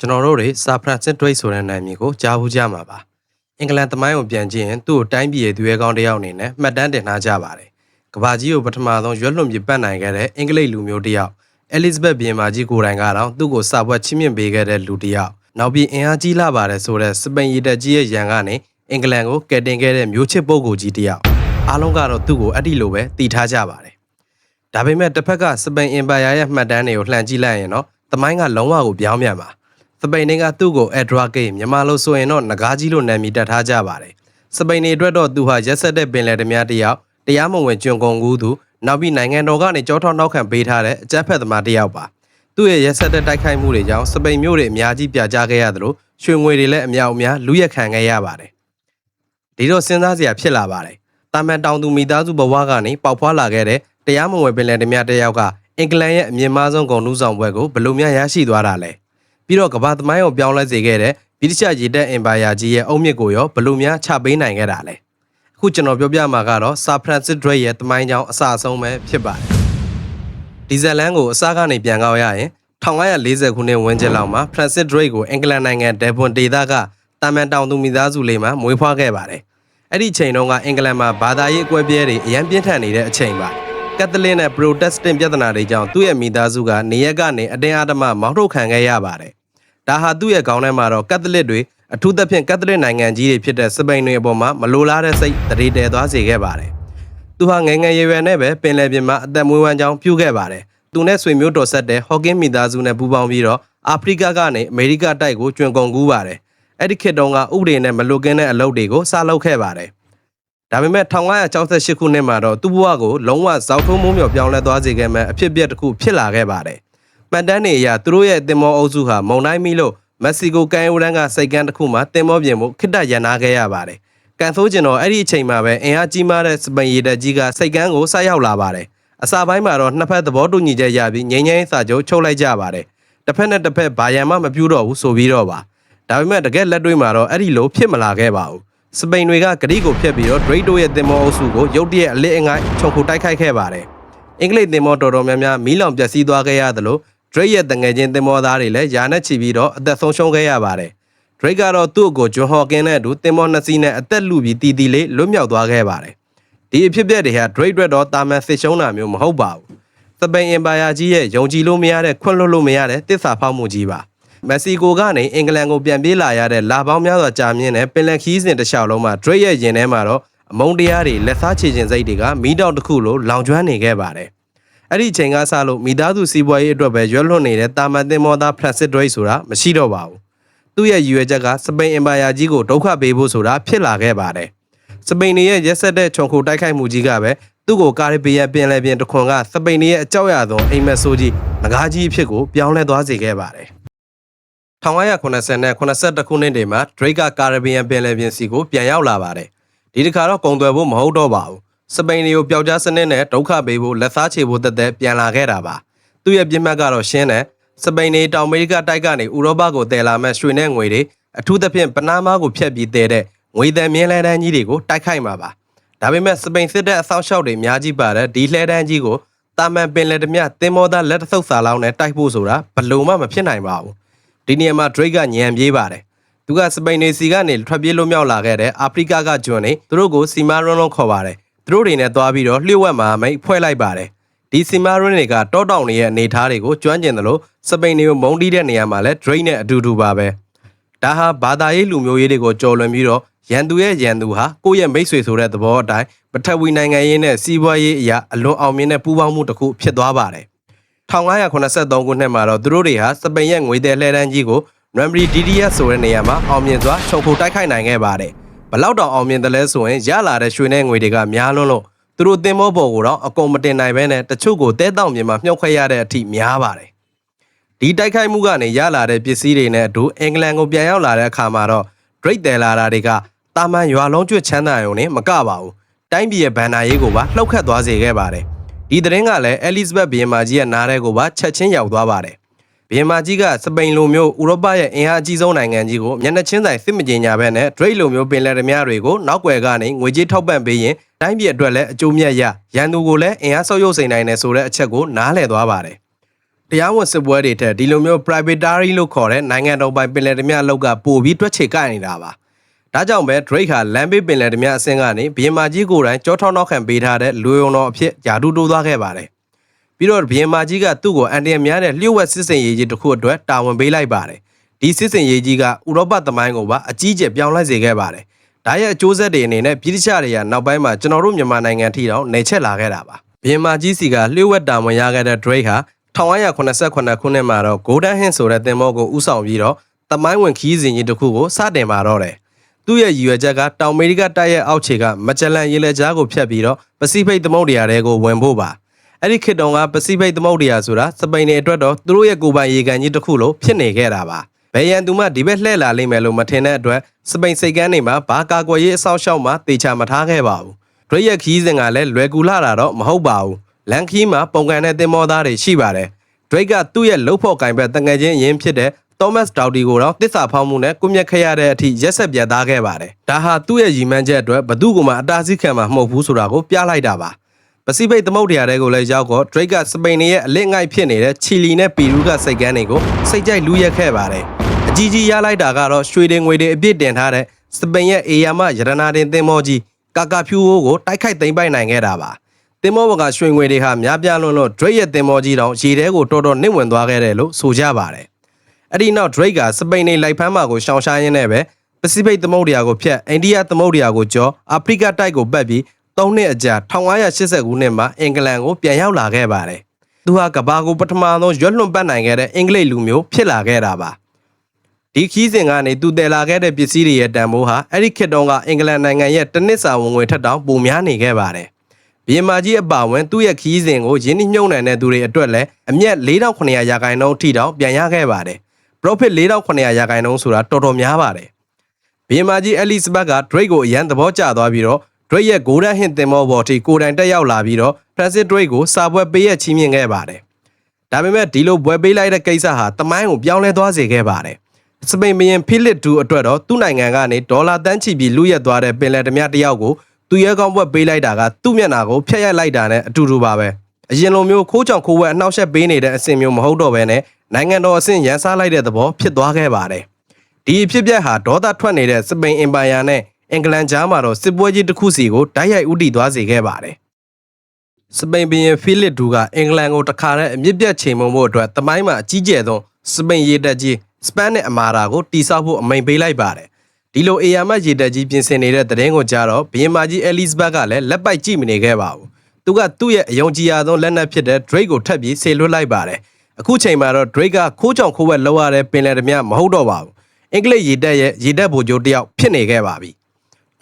ကျွန်တော်တို့တွေစာဖရန့်စစ်ဒရိတ်ဆိုတဲ့နာမည်ကိုကြားဘူးကြမှာပါအင်္ဂလန်သမိုင်းကိုပြန်ကြည့်ရင်သူ့ကိုတိုင်းပြည်ရဲ့သူရဲကောင်းတစ်ယောက်အနေနဲ့မှတ်တမ်းတင်ထားကြပါတယ်ကမ္ဘာကြီးကိုပထမဆုံးရွက်လွန်ပြပတ်နိုင်ခဲ့တဲ့အင်္ဂလိပ်လူမျိုးတစ်ယောက်အဲလစ်ဇဘက်ဘုရင်မကြီးကိုယ်တိုင်ကတော့သူ့ကိုစာပွဲချီးမြှင့်ပေးခဲ့တဲ့လူတစ်ယောက်နောက်ပြီးအင်အားကြီးလာပါတယ်ဆိုတဲ့စပိန်ရေတပ်ကြီးရဲ့ရန်ကနေအင်္ဂလန်ကိုကယ်တင်ခဲ့တဲ့မျိုးချစ်ပုဂ္ဂိုလ်ကြီးတစ်ယောက်အားလုံးကတော့သူ့ကိုအဲ့ဒီလိုပဲတည်ထားကြပါတယ်ဒါပေမဲ့တစ်ဖက်ကစပိန်အင်ပါယာရဲ့မှတ်တမ်းတွေကိုလှန်ကြည့်လိုက်ရင်တော့သမိုင်းကလုံးဝကိုပြောင်းပြန်ပါစပိန်တွေကသူ့ကိုအက်ဒရာဂိတ်မြန်မာလို့ဆိုရင်တော့ငကားကြီးလို့နာမည်တက်ထားကြပါတယ်စပိန်တွေအတွက်တော့သူဟာရက်ဆက်တဲ့ပင်လယ်ဓမြတစ်ယောက်တရားမဝင်ကျွံကုန်ကူးသူနောက်ပြီးနိုင်ငံတော်ကနေကြောထောက်နောက်ခံပေးထားတဲ့အကြမ်းဖက်သမားတစ်ယောက်ပါသူ့ရဲ့ရက်ဆက်တဲ့တိုက်ခိုက်မှုတွေကြောင့်စပိန်မြို့တွေအများကြီးပြကြခဲ့ရသလိုရွှေငွေတွေလည်းအများအများလူရက်ခံခဲ့ရပါတယ်ဒီတော့စဉ်းစားစရာဖြစ်လာပါတယ်တာမန်တောင်သူမိသားစုဘဝကနေပေါက်ဖွာလာခဲ့တဲ့တရားမဝင်ပင်လယ်ဓမြတစ်ယောက်ကအင်္ဂလန်ရဲ့အမြင့်မားဆုံးဂုဏ်ထူးဆောင်ဘွဲ့ကိုဘယ်လိုများရရှိသွားတာလဲပြီးတော့ကမ္ဘာသမိုင်းကိုပြောင်းလဲစေခဲ့တဲ့ဗြိတိရှရေတပ်အင်ပါယာကြီးရဲ့အုတ်မြစ်ကိုရောဘယ်လိုများချပေးနိုင်ခဲ့တာလဲအခုကျွန်တော်ပြောပြမှာကတော့ဆာဖရန်စစ်ဒရိတ်ရဲ့သမိုင်းကြောင်းအစအဆုံးပဲဖြစ်ပါတယ်ဒီဇလန်ကိုအစကနေပြန်ကောက်ရရင်1940ခုနှစ်ဝန်းကျင်လောက်မှာဖရန်စစ်ဒရိတ်ကိုအင်္ဂလန်နိုင်ငံဒယ်ဘွန်ဒေသကတာမန်တောင်သူမိသားစုလေးမှာမွေးဖွားခဲ့ပါတယ်အဲ့ဒီချိန်တုန်းကအင်္ဂလန်မှာဘာသာရေးအကွဲပြဲတွေအရန်ပြင်းထန်နေတဲ့အချိန်ပါကက်သလစ်နဲ့ပရိုတက်စတန့်ပြဿနာတွေကြောင့်သူ့ရဲ့မိသားစုကနေရက်ကနေအတင်းအဓမ္မမောင်းထုတ်ခံခဲ့ရပါတယ်ဒါဟာသူ့ရဲ့ခေါင်းထဲမှာတော့ကက်သလစ်တွေအထူးသဖြင့်ကက်သလစ်နိုင်ငံကြီးတွေဖြစ်တဲ့စပိန်တွေအပေါ်မှာမလိုလားတဲ့စိတ်တရေတဲသွားစေခဲ့ပါတယ်သူဟာငယ်ငယ်ရွယ်ရွယ်နဲ့ပဲပင်လယ်ပြင်မှာအသက်မွေးဝမ်းကြောင်းပြုခဲ့ပါတယ်သူနဲ့ဆွေမျိုးတော်ဆက်တဲ့ဟော့ကင်းမိသားစုနဲ့ပူးပေါင်းပြီးတော့အာဖရိကကနေအမေရိကတိုက်ကိုကျွံကုန်ကူးပါတယ်အဲ့ဒီခေတ်တုန်းကဥပဒေနဲ့မလွတ်ကင်းတဲ့အလုပ်တွေကိုစလုပ်ခဲ့ပါတယ်ဒါပေမဲ့1968ခုနှစ်မှာတော့သူ့ဘဝကိုလုံးဝဇောက်ထုံးမိုးမြော်ပြောင်းလဲသွားစေခဲ့မဲ့အဖြစ်အပျက်တစ်ခုဖြစ်လာခဲ့ပါတယ်။မှန်တမ်းတွေအရသူတို့ရဲ့တင်မောအုပ်စုဟာမုန်တိုင်းမီလို့မက္ကဆီကိုကမ်းရိုးတန်းကစိတ်ကမ်းတစ်ခုမှာတင်မောပြင်မှုခိတ္တရန်နာခဲ့ရပါတယ်။ကန်ဆိုးကျင်တော့အဲ့ဒီအချိန်မှာပဲအင်အားကြီးမားတဲ့စပိန်ရေတပ်ကြီးကစိတ်ကမ်းကိုဆိုက်ရောက်လာပါတယ်။အစပိုင်းမှာတော့နှစ်ဖက်သဘောတူညီချက်ရပြီးငြိမ်းချမ်းရေးစာချုပ်ချုပ်လိုက်ကြပါတယ်။တစ်ဖက်နဲ့တစ်ဖက်ဘာရန်မှမပြုတော့ဘူးဆိုပြီးတော့ပါ။ဒါပေမဲ့တကယ်လက်တွေ့မှာတော့အဲ့ဒီလိုဖြစ်မလာခဲ့ပါဘူး။စပိန်တွေကဂရိကိုဖျက်ပြီးတော့ဒရိတ်တို့ရဲ့တင်မောအုပ်စုကိုရုတ်တရက်အလစ်အငိုက်ခြုံခိုတိုက်ခိုက်ခဲ့ပါတယ်။အင်္ဂလိပ်တင်မောတော်တော်များများမီးလောင်ပျက်စီးသွားခဲ့ရသလိုဒရိတ်ရဲ့တငယ်ချင်းတင်မောသားတွေလည်းယာနဲ့ချီပြီးတော့အသက်ဆုံးရှုံးခဲ့ရပါတယ်။ဒရိတ်ကတော့သူ့ကိုဂျွန်ဟော်ကင်းနဲ့အတူတင်မောနှစ်စီးနဲ့အသက်လူပြီးတီတီလေးလွတ်မြောက်သွားခဲ့ပါတယ်။ဒီအဖြစ်အပျက်တွေဟာဒရိတ်အတွက်တော့တာမန်စစ်ရှုံးတာမျိုးမဟုတ်ပါဘူး။စပိန်အင်ပါယာကြီးရဲ့ယုံကြည်လို့မရတဲ့ခွင့်လွှတ်လို့မရတဲ့တစ္ဆာဖောက်မှုကြီးပါ။မက္ကဆီကိုကနေအင်္ဂလန်ကိုပြန်ပြေးလာရတဲ့လာပေါင်းများစွာကြာမြင့်တဲ့ပင်လယ်ခီးစဉ်တစ်လျှောက်လုံးမှာဒရိတ်ရဲ့ရင်ထဲမှာတော့အမုန်းတရားတွေလက်စားချေခြင်းစိတ်တွေကမီးတောက်တစ်ခုလိုလောင်ကျွမ်းနေခဲ့ပါတယ်။အဲ့ဒီချိန်ကစလို့မိသားစုစီးပွားရေးအတွက်ပဲရွက်လွှတ်နေတဲ့တာမန်တင်မောသားဖရန်စစ်ဒရိတ်ဆိုတာမရှိတော့ပါဘူး။သူ့ရဲ့ရည်ရွယ်ချက်ကစပိန်အင်ပါယာကြီးကိုဒုက္ခပေးဖို့ဆိုတာဖြစ်လာခဲ့ပါတယ်။စပိန်တွေရဲ့ရက်ဆက်တဲ့ခြုံခိုတိုက်ခိုက်မှုကြီးကပဲသူ့ကိုကာရစ်ဘီယံပင်လယ်ပြင်တစ်ခွန်ကစပိန်တွေရဲ့အကြောက်ရဆုံးအိမ်မက်ဆိုးကြီးငကားကြီးအဖြစ်ကိုပြောင်းလဲသွားစေခဲ့ပါတယ်1980နဲ့82ခုနှစ်တွေမှာဒရိတ်ကကာရစ်ဘီယံပင်လယ်ပြင်စီကိုပြန်ရောက်လာပါတယ်။ဒီတစ်ခါတော့ကုန်သွယ်ဖို့မဟုတ်တော့ပါဘူး။စပိန်တွေကိုပျောက်ကြားစနစ်နဲ့ဒုက္ခပေးဖို့လက်စားချေဖို့တက်တက်ပြန်လာခဲ့တာပါ။သူ့ရဲ့ပြစ်မှတ်ကတော့ရှင်းတယ်။စပိန်တွေတောင်အမေရိကတိုက်ကနေဥရောပကိုတည်လာမဲ့ရွှေနဲ့ငွေတွေအထူးသဖြင့်ပနားမားကိုဖျက်ပြီးတည်တဲ့ငွေတန်မြင်းလဲတန်းကြီးတွေကိုတိုက်ခိုက်မှာပါ။ဒါပေမဲ့စပိန်စစ်တပ်အဆောင်ရှောက်တွေအများကြီးပါတဲ့ဒီလှဲတန်းကြီးကိုတာမန်ပင်လယ်ဓမြတင်မောသားလက်တဆုပ်စာလောင်းနဲ့တိုက်ဖို့ဆိုတာဘလို့မှမဖြစ်နိုင်ပါဘူး။ဒီနေရာမှာဒရိတ်ကညံပြေးပါတယ်။သူကစပိန်နေစီကနေထွက်ပြေးလွတ်မြောက်လာခဲ့တဲ့အာဖရိကကကျွန်းနေသူတို့ကိုစီမာရွန်းလုံးခေါ်ပါတယ်။သူတို့တွေနဲ့သွားပြီးတော့လျှို့ဝှက်မှာမိတ်ဖွဲ့လိုက်ပါတယ်။ဒီစီမာရွန်းတွေကတောတောင်တွေရဲ့အနေထားတွေကိုကျွမ်းကျင်တယ်လို့စပိန်တွေကိုမုန်းတီးတဲ့နေရာမှာလည်းဒရိတ်နဲ့အတူတူပါပဲ။ဒါဟာဘာသာရေးလူမျိုးရေးတွေကိုကြော်လွန်ပြီးတော့ရန်သူရဲ့ရန်သူဟာကိုယ့်ရဲ့မိတ်ဆွေဆိုတဲ့သဘောအတိုင်းပထဝီနိုင်ငံရေးနဲ့စီးပွားရေးအရာအလွန်အောင်မြင်တဲ့ပူးပေါင်းမှုတစ်ခုဖြစ်သွားပါတယ်။1983ခုနှစ်မှာတော့သူတို့တွေဟာစပိန်ရဲ့ငွေသည်လှဲတန်းကြီးကိုရမ်ဘရီဒီဒီယက်ဆိုတဲ့နေရာမှာအောင်မြင်စွာခြုံခိုတိုက်ခိုက်နိုင်ခဲ့ပါတယ်။ဘလောက်တောင်အောင်မြင်တယ်လဲဆိုရင်ရလာတဲ့ရွှေနဲ့ငွေတွေကများလွန်းလို့သူတို့တင်မောပေါ်ကိုတော့အကုန်မတင်နိုင်ဘဲနဲ့တချို့ကိုတဲတောင်မြေမှာမြှုပ်ခွဲရတဲ့အထိများပါတယ်။ဒီတိုက်ခိုက်မှုကနေရလာတဲ့ပစ္စည်းတွေနဲ့အတူအင်္ဂလန်ကိုပြန်ရောက်လာတဲ့အခါမှာတော့ဒရိတ်တယ်လာတာတွေကတာမန်ရွာလုံးကျွတ်ချမ်းသာရုံနဲ့မကပါဘူး။တိုင်းပြည်ရဲ့ဘဏ္ဍာရေးကိုပါလှုပ်ခတ်သွားစေခဲ့ပါတယ်။ဒီသတင်းကလည်းအဲလစ်ဇဘက်ဘုရင်မကြီးရဲ့နားထဲကိုပါချက်ချင်းရောက်သွားပါတယ်။ဘုရင်မကြီးကစပိန်လိုမျိုးဥရောပရဲ့အင်အားအကြီးဆုံးနိုင်ငံကြီးကိုမျက်နှာချင်းဆိုင်စစ်မကြေညာဘဲနဲ့ဒရိတ်လိုမျိုးပင်လယ်ဓမြတွေကိုနောက်ွယ်ကနေငွေကြေးထောက်ပံ့ပေးရင်တိုင်းပြည်အတွက်လည်းအကျိုးမြတ်ရရန်သူကိုလည်းအင်အားဆုပ်ယုပ်စေနိုင်တယ်ဆိုတဲ့အချက်ကိုနားလည်သွားပါတယ် တရားဝင်စစ်ပွဲတွေထက်ဒီလိုမျိုး privateering လို့ခေါ်တဲ့နိုင်ငံတော်ပိုင်ပင်လယ်ဓမြအလောက်ကပို့ပြီးတွက်ချေကိုက်နေတာပါဒါကြောင့်ပဲ Drake ဟာလမ်းဘေးပင်လယ်ဓမြအဆင့်ကနေဘီယမာကြီးကိုယ်တိုင်ကြောထောင်းနောက်ခံပေးထားတဲ့လူယုံတော်အဖြစ်ယာတူတိုးသွားခဲ့ပါတယ်ပြီးတော့ဘီယမာကြီးကသူ့ကိုအန်တီယမ်များတဲ့လျှို့ဝှက်စစ်စင်ရေးကြီးတစ်ခုအတွက်တာဝန်ပေးလိုက်ပါတယ်ဒီစစ်စင်ရေးကြီးကဥရောပသမိုင်းကိုပါအကြီးကျယ်ပြောင်းလဲစေခဲ့ပါတယ်ဒါရဲ့အကျိုးဆက်တွေအနေနဲ့ပြည်ထတွေကနောက်ပိုင်းမှာကျွန်တော်တို့မြန်မာနိုင်ငံထိတောင်နေချက်လာခဲ့တာပါဘီယမာကြီးစီကလျှို့ဝှက်တာဝန်ရခဲ့တဲ့ Drake ဟာ1989ခုနှစ်မှာတော့ Golden Hind ဆိုတဲ့သင်္ဘောကိုဥဆောင်ပြီးတော့သမိုင်းဝင်ခီးစဉ်ကြီးတစ်ခုကိုစတင်ပါတော့တယ်သူ့ရဲ့ရည်ရွယ်ချက်ကတောင်အမေရိကတိုက်ရဲ့အောက်ခြေကမကြလန်ရေလက်ကြားကိုဖြတ်ပြီးတော့ပစိဖိတ်သမုဒ္ဒရာတွေကိုဝင်ဖို့ပါအဲ့ဒီခေတ်တုန်းကပစိဖိတ်သမုဒ္ဒရာဆိုတာစပိန်တွေအတွက်တော့သူတို့ရဲ့ကိုယ်ပိုင်ရေကန်ကြီးတစ်ခုလိုဖြစ်နေခဲ့တာပါဘယ်ရန်သူမှဒီဘက်လှည့်လာလိမ့်မယ်လို့မထင်တဲ့အတွက်စပိန်စိတ်ကမ်းတွေမှာဘာကာကွယ်ရေးအဆောက်အအုံမှာတေချာမထားခဲ့ပါဘူးဒရိတ်ခီးစဉ်ကလည်းလွယ်ကူလာတာတော့မဟုတ်ပါဘူးလန်ခီးမှာပုံကန်တဲ့သင်္ဘောသားတွေရှိပါတယ်ဒရိတ်ကသူ့ရဲ့လှုပ်ဖို့ကင်ဘက်တငယ်ချင်းရင်းဖြစ်တဲ့သောမတ်ဒေါက်တီကိုတော့တစ္ဆာဖောင်းမှုနဲ့ကုမြက်ခဲ့ရတဲ့အထိရက်ဆက်ပြတ်သားခဲ့ပါတယ်ဒါဟာသူ့ရဲ့ရည်မှန်းချက်အတွက်ဘသူ့ကမှအတားဆီးခံမှာမဟုတ်ဘူးဆိုတာကိုပြလိုက်တာပါပစိဖိတ်သမုဒ္ဒရာတွေကိုလည်းရောက်တော့ Drake ကစပိန်ရဲ့အလစ်ငိုက်ဖြစ်နေတဲ့ချီလီနဲ့ပီရူးကစိတ်ကမ်းတွေကိုစိတ်ကြိုက်လူးရက်ခဲ့ပါတယ်အကြီးကြီးရလိုက်တာကတော့ရွှေတွေငွေတွေအပြည့်တင်ထားတဲ့စပိန်ရဲ့အေယာမရတနာတင်သင်္ဘောကြီးကာကာဖြူဟိုးကိုတိုက်ခိုက်သိမ်းပိုက်နိုင်ခဲ့တာပါသင်္ဘောဘကရွှေငွေတွေဟာများပြားလွန်းလို့ Drake ရဲ့သင်္ဘောကြီးတောင်ရေထဲကိုတော်တော်နစ်ဝင်သွားခဲ့တယ်လို့ဆိုကြပါတယ်အဲ့ဒီနောက် Drake ကစပိန်နေလိုက်ဖမ်းမှာကိုရှောင်ရှားရင်းနဲ့ပဲပစိဖိတ်သမုဒ္ဒရာကိုဖြတ်အိန္ဒိယသမုဒ္ဒရာကိုကျော်အာဖရိကတိုက်ကိုပတ်ပြီး3နှစ်အကြာ1580ခုနှစ်မှာအင်္ဂလန်ကိုပြန်ရောက်လာခဲ့ပါတယ်။သူဟာကဘာကိုပထမဆုံးရွက်လွန်ပတ်နိုင်ခဲ့တဲ့အင်္ဂလိပ်လူမျိုးဖြစ်လာခဲ့တာပါ။ဒီခီးစဉ်ကနေသူတည်လာခဲ့တဲ့ပစ္စည်းတွေရဲ့တန်ဖိုးဟာအဲ့ဒီခေတ်တုန်းကအင်္ဂလန်နိုင်ငံရဲ့တစ်နှစ်စာဝင်ငွေထက်တောင်ပိုများနေခဲ့ပါတယ်။ဘီယမာကြီးအပါဝင်သူ့ရဲ့ခီးစဉ်ကိုရင်းနှီးမြှုပ်နှံတဲ့သူတွေအတွက်လည်းအမြတ်4900ရာခိုင်နှုန်းထိတောင်ပြန်ရခဲ့ပါတယ်။ profit 4900ရာခိုင်နှုန်းဆိုတာတော်တော်များပါတယ်။ဘီယမာကြီးအဲလီဇဘတ်က Drake ကိုအရန်သဘောကျသွားပြီးတော့Drake ရဲ့ Golden Hind သင်္ဘောပေါ်ထိကိုယ်တိုင်တက်ရောက်လာပြီးတော့ Francis Drake ကိုစာပွဲပေးရချီးမြှင့်ခဲ့ပါတယ်။ဒါပေမဲ့ဒီလိုပွဲပေးလိုက်တဲ့ကိစ္စဟာတမိုင်းကိုပြောင်းလဲသွားစေခဲ့ပါတယ်။စပိန်ဘုရင်ဖိလစ်IIအတွက်တော့သူ့နိုင်ငံကနေဒေါ်လာတန်းချီပြီးလူရက်သွားတဲ့ပင်လယ်ဓမြတယောက်ကိုသူရဲကောင်းပွဲပေးလိုက်တာကသူ့မျက်နှာကိုဖျက်ရိုက်လိုက်တာနဲ့အတူတူပါပဲ။အရင်လိုမျိုးခိုးကြောင်ခိုးဝဲအနှောက်အယှက်ပေးနေတဲ့အဆင့်မျိုးမဟုတ်တော့ဘဲနဲ့နိုင်ငံတော်အဆင့်ရန်စားလိုက်တဲ့သဘောဖြစ်သွားခဲ့ပါတယ်။ဒီအဖြစ်အပျက်ဟာဒေါသထွက်နေတဲ့စပိန်အင်ပါယာနဲ့အင်္ဂလန်ကြားမှာတော့စစ်ပွဲကြီးတစ်ခုစီကိုတိုက်ရိုက်ဥတီသွားစေခဲ့ပါတယ်။စပိန်ဘုရင်ဖိလစ်IIကအင်္ဂလန်ကိုတခါတည်းအမြင့်ပြတ်ချိန်မုံဖို့အတွက်တမိုင်းမှာအကြီးကျယ်ဆုံးစပိန်ရေတပ်ကြီးစပန်နဲ့အမာရာကိုတိစောက်ဖို့အမိန့်ပေးလိုက်ပါတယ်။ဒီလိုအေယာမတ်ရေတပ်ကြီးပြင်ဆင်နေတဲ့တဲ့ရင်ကိုကြားတော့ဘုရင်မကြီးအဲလီဇဘတ်ကလည်းလက်ပိုက်ကြည့်မနေခဲ့ပါဘူး။သူကသူ့ရဲ့အယုံကြည်ရဆုံးလက်နက်ဖြစ်တဲ့ Drake ကိုထပ်ပြီးဆေလွတ်လိုက်ပါတယ်။အခုချိန်မှာတော့ Drake ကခိုးကြောင်ခိုးဝက်လောက်ရတဲ့ပင်လယ်ဓမြမဟုတ်တော့ပါဘူး။အင်္ဂလိပ်ရေတပ်ရဲ့ရေတပ်ဗိုလ်ချုပ်တယောက်ဖြစ်နေခဲ့ပါပြီ။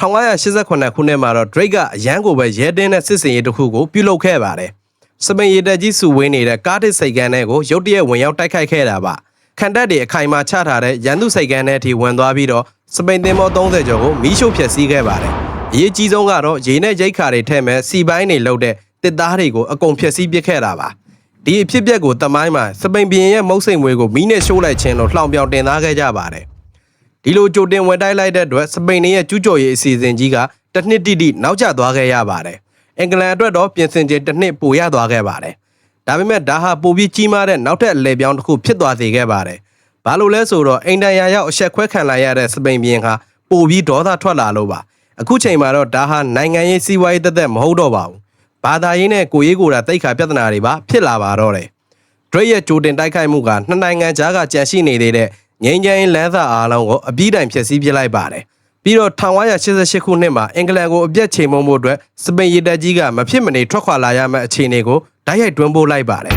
1988ခုနှစ်မှာတော့ Drake ကအရန်ကိုပဲရဲတင်းတဲ့စစ်စင်ရေးတစ်ခုကိုပြုလုပ်ခဲ့ပါတယ်။စပိန်ရေတပ်ကြီးစုဝေးနေတဲ့ကားတစ်စိတ်ကမ်းထဲကိုရုတ်တရက်ဝင်ရောက်တိုက်ခိုက်ခဲ့တာပါ။ခံတပ်တွေအခိုင်အမာချထားတဲ့ရန်သူစိတ်ကမ်းထဲအထိဝင်သွားပြီးတော့စပိန်သင်္ဘော30ကျော်ကိုမီးရှို့ဖျက်ဆီးခဲ့ပါတယ်။အရေးကြီးဆုံးကတော့ရေနဲ့ရိတ်ခါတွေထဲမဲ့စီပိုင်းတွေလှုပ်တဲ့တစ်သားတွေကိုအကုန်ဖျက်ဆီးပစ်ခဲ့တာပါ။ဒီအဖြစ်အပျက်ကိုတမိုင်းမှာစပိန်ဘုရင်ရဲ့မုတ်စိမ်မွေးကိုမီးနဲ့ရှို့လိုက်ခြင်းလို့လှောင်ပြောင်တင်သားခဲ့ကြပါတယ်။ဒီလိုကြိုတင်ဝင်တိုက်လိုက်တဲ့အတွက်စပိန်ရဲ့ကျူးကျော်ရေးအစီအစဉ်ကြီးကတစ်နှစ်တိနောက်ကျသွားခဲ့ရပါတယ်။အင်္ဂလန်အတွက်တော့ပြင်ဆင်ခြင်းတစ်နှစ်ပိုရသွားခဲ့ပါတယ်။ဒါပေမဲ့ဒါဟာပိုပြီးကြီးမားတဲ့နောက်ထပ်အလဲပြောင်းတစ်ခုဖြစ်သွားစေခဲ့ပါတယ်။ဘာလို့လဲဆိုတော့အိမ်တန်ရာရောက်အဆက်ခွဲခံလိုက်ရတဲ့စပိန်ဘုရင်ဟာပိုပြီးဒေါသထွက်လာလို့ပါ။အခုချိန်မှာတော့ဒါဟာနိုင်ငံရေးစီးပွားရေးသက်မဟုတ်တော့ပါဘူး။ဘာသာရေးနဲ့ကိုရေးကိုယ်တာတိတ်ခါပြဿနာတွေပါဖြစ်လာပါတော့တယ်။ Drake ရဲ့ကြိုတင်တိုက်ခိုက်မှုကနှစ်နိုင်ငံကြားကကြန့်ရှိနေသေးတဲ့ငိမ့်ချမ်းလမ်းစာအားလုံးကိုအပြည့်တိုင်ဖျက်ဆီးပစ်လိုက်ပါတယ်။ပြီးတော့1988ခုနှစ်မှာအင်္ဂလန်ကိုအပြတ်ချိန်မုံဖို့အတွက်စပိန်ရေတပ်ကြီးကမဖြစ်မနေထွက်ခွာလာရမယ့်အခြေအနေကိုတိုက်ရိုက်တွန်းပို့လိုက်ပါတယ်။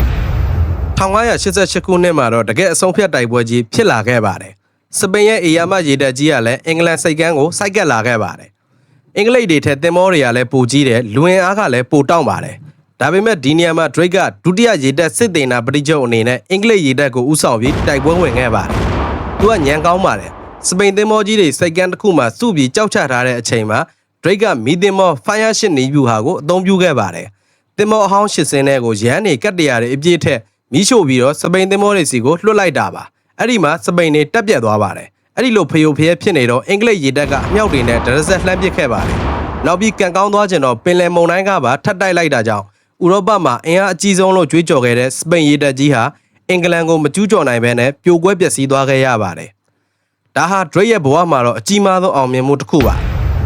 1988ခုနှစ်မှာတော့တကယ်အဆုံးဖြတ်တိုက်ပွဲကြီးဖြစ်လာခဲ့ပါတယ်။စပိန်ရဲ့အေယာမရေတပ်ကြီးကလည်းအင်္ဂလန်စိတ်ကမ်းကိုစိုက်ကပ်လာခဲ့ပါတယ်။အင်္ဂလိပ်တွေထက်သင်္ဘောတွေကလည်းပိုကြီးတယ်လူဝင်အားကလည်းပိုတောင့်ပါတယ်။ဒါပေမဲ့ဒီနေရာမှာ Drake ကဒုတိယရေတပ်စစ်သေနာပရိချုပ်အနေနဲ့အင်္ဂလိပ်ရေတပ်ကိုဦးဆောင်ပြီးတိုက်ပွဲဝင်ခဲ့ပါတယ်။သူကညံကောင်းပါတယ်။စပိန်သင်္ဘောကြီးတွေစိတ်ကမ်းတစ်ခုမှစုပြီးကြောက်ချထားတဲ့အချိန်မှာ Drake ကမီသင်္ဘော Fire Ship နေဗျူဟာကိုအသုံးပြုခဲ့ပါတယ်။သင်္ဘောအဟောင်း80စင်းတဲ့ကိုရန်နေကတ်တရာတွေအပြည့်ထက်မီးရှို့ပြီးတော့စပိန်သင်္ဘောတွေစီကိုလွှတ်လိုက်တာပါ။အဲ့ဒီမှာစပိန်တွေတက်ပြတ်သွားပါတယ်။အဲ့ဒီလိုဖျို့ဖျဲဖြစ်နေတော့အင်္ဂလိပ်ရေတပ်ကအမြောက်တွေနဲ့ဒရဇက်လှမ်းပစ်ခဲ့ပါတယ်။နောက်ပြီးကန်ကောင်းသွားကျင်တော့ပင်လယ်မုန်တိုင်းကပါထပ်တိုက်လိုက်တာကြောင့်ဥရောပမှာအင်အားအကြီးဆုံးလို့ကြွေးကြော်ခဲ့တဲ့စပိန်ရေတပ်ကြီးဟာ အင်္ဂလန်ကိုမကျူးကျော်နိုင်ဘဲနဲ့ပြိုကွဲပျက်စီးသွားခဲ့ရပါတယ်။ဒါဟာ Drake ရဲ့ဘဝမှာတော့အကြီးမားဆုံးအောင်မြင်မှုတစ်ခုပါ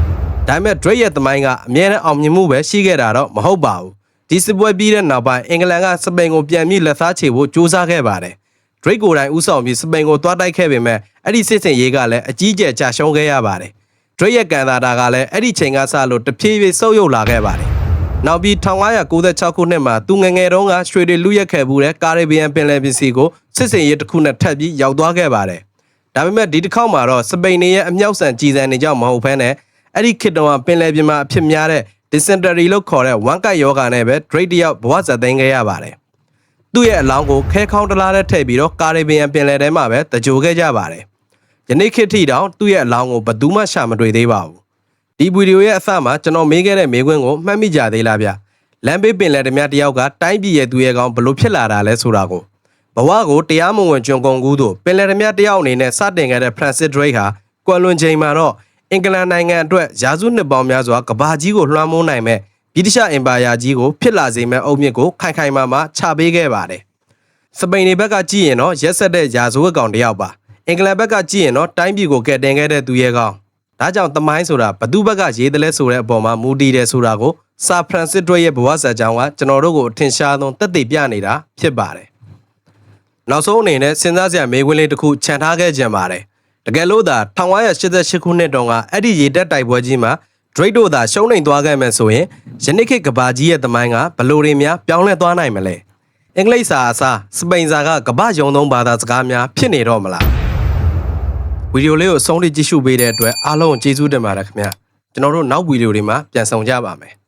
။ဒါပေမဲ့ Drake ရဲ့သမိုင်းကအမြဲတမ်းအောင်မြင်မှုပဲရှိခဲ့တာတော့မဟုတ်ပါဘူး။ဒီစစ်ပွဲပြီးတဲ့နောက်ပိုင်းအင်္ဂလန်ကစပိန်ကိုပြန်ပြီးလက်စားချေဖို့ကြိုးစားခဲ့ပါတယ်။ Drake ကိုယ်တိုင်ဦးဆောင်ပြီးစပိန်ကိုတွားတိုက်ခဲ့ပေမဲ့အဲ့ဒီစစ်စင်ရေးကလည်းအကြီးအကျယ်ကြာရှုံးခဲ့ရပါတယ်။ Drake ရဲ့ကန်တာတာကလည်းအဲ့ဒီချိန်ကစလို့တဖြည်းဖြည်းဆုတ်ယုတ်လာခဲ့ပါတယ်။နောက်ပြီး1996ခုနှစ်မှာသူငငယ်တုန်းကရွှေတွေလူရက်ခဲ့မှုတဲ့ကာရေဘီယံပင်လယ်ပြင်စီကိုစစ်စင်ရေးတစ်ခုနဲ့ထပ်ပြီးရောက်သွားခဲ့ပါတယ်။ဒါပေမဲ့ဒီတစ်ခေါက်မှာတော့စပိန်တွေရဲ့အမြောက်ဆန်ကြီးစံနေကြောင်းမဟုတ်ဘဲနဲ့အဲ့ဒီခေတ်တုန်းကပင်လယ်ပြင်မှာအဖြစ်များတဲ့ dysentery လို့ခေါ်တဲ့ဝမ်းကိုက်ယောဂါနဲ့ပဲ Drake တယောက်ဘဝဇာတ်သိမ်းခဲ့ရပါတယ်။သူ့ရဲ့အလောင်းကိုခဲခေါင်းတလားနဲ့ထည့်ပြီးတော့ကာရေဘီယံပင်လယ်ထဲမှာပဲတကြိုခဲ့ကြပါတယ်။ယနေ့ခေတ်ထိတောင်သူ့ရဲ့အလောင်းကိုဘယ်သူမှရှာမတွေ့သေးပါဘူး။ဒီဗီဒီယိုရဲ့အစမှာကျွန်တော်မေးခဲ့တဲ့မေးခွန်းကိုမှတ်မိကြသေးလားဗျ။လမ်းဘေးပင်လယ်ဓမြတယောက်ကတိုင်းပြည်ရဲ့သူရဲ့ကောင်ဘလို့ဖြစ်လာတာလဲဆိုတာကိုဘဝကိုတရားမဝင်ကျွန်ကုန်ကူးတို့ပင်လယ်ဓမြတယောက်အနေနဲ့စတင်ခဲ့တဲ့ Francis Drake ဟာကွယ်လွန်ချိန်မှာတော့အင်္ဂလန်နိုင်ငံအတွက်ရာစုနှစ်ပေါင်းများစွာကမ္ဘာကြီးကိုလွှမ်းမိုးနိုင်မဲ့ဗြိတိရှအင်ပါယာကြီးကိုဖြစ်လာစေမဲ့အုတ်မြစ်ကိုခိုင်ခိုင်မာမာချပေးခဲ့ပါတယ်။စပိန်တွေဘက်ကကြည့်ရင်တော့ရက်ဆက်တဲ့ရာဇဝတ်ကောင်တယောက်ပါ။အင်္ဂလန်ဘက်ကကြည့်ရင်တော့တိုင်းပြည်ကိုကယ်တင်ခဲ့တဲ့သူရဲ့ကောင်။ဒါကြောင့်သမိုင်းဆိုတာဘသူဘက်ကရေးတယ်လဲဆိုတဲ့အပေါ်မှာမူတည်တယ်ဆိုတာကိုဆာဖရန်စစ်တို့ရဲ့ဘဝဇာတ်ကြောင်းကကျွန်တော်တို့ကိုအထင်ရှားဆုံးသက်သေပြနေတာဖြစ်ပါတယ်။နောက်ဆုံးအနေနဲ့စဉ်းစားစရာမေးခွန်းလေးတစ်ခုခြံထားခဲ့ကြပါတယ်။တကယ်လို့သာ1988ခုနှစ်တုန်းကအဲ့ဒီရေတက်တိုက်ပွဲကြီးမှာ Drake တို့သာရှုံးနိမ့်သွားခဲ့မယ်ဆိုရင်ယနေ့ခေတ်ကဘာကြီးရဲ့သမိုင်းကဘလို့တွေများပြောင်းလဲသွားနိုင်မလဲ။အင်္ဂလိပ်စာအစားစပိန်စာကကမ္ဘာရုံသုံးဘာသာစကားများဖြစ်နေတော့မလား။ဗီဒီယိုလေးကိုအဆုံးထိကြည့်ရှုပေးတဲ့အတွက်အားလုံးကိုကျေးဇူးတင်ပါတယ်ခင်ဗျာ။ကျွန်တော်တို့နောက်ဗီဒီယိုတွေမှာပြန်ဆောင်ကြပါမယ်။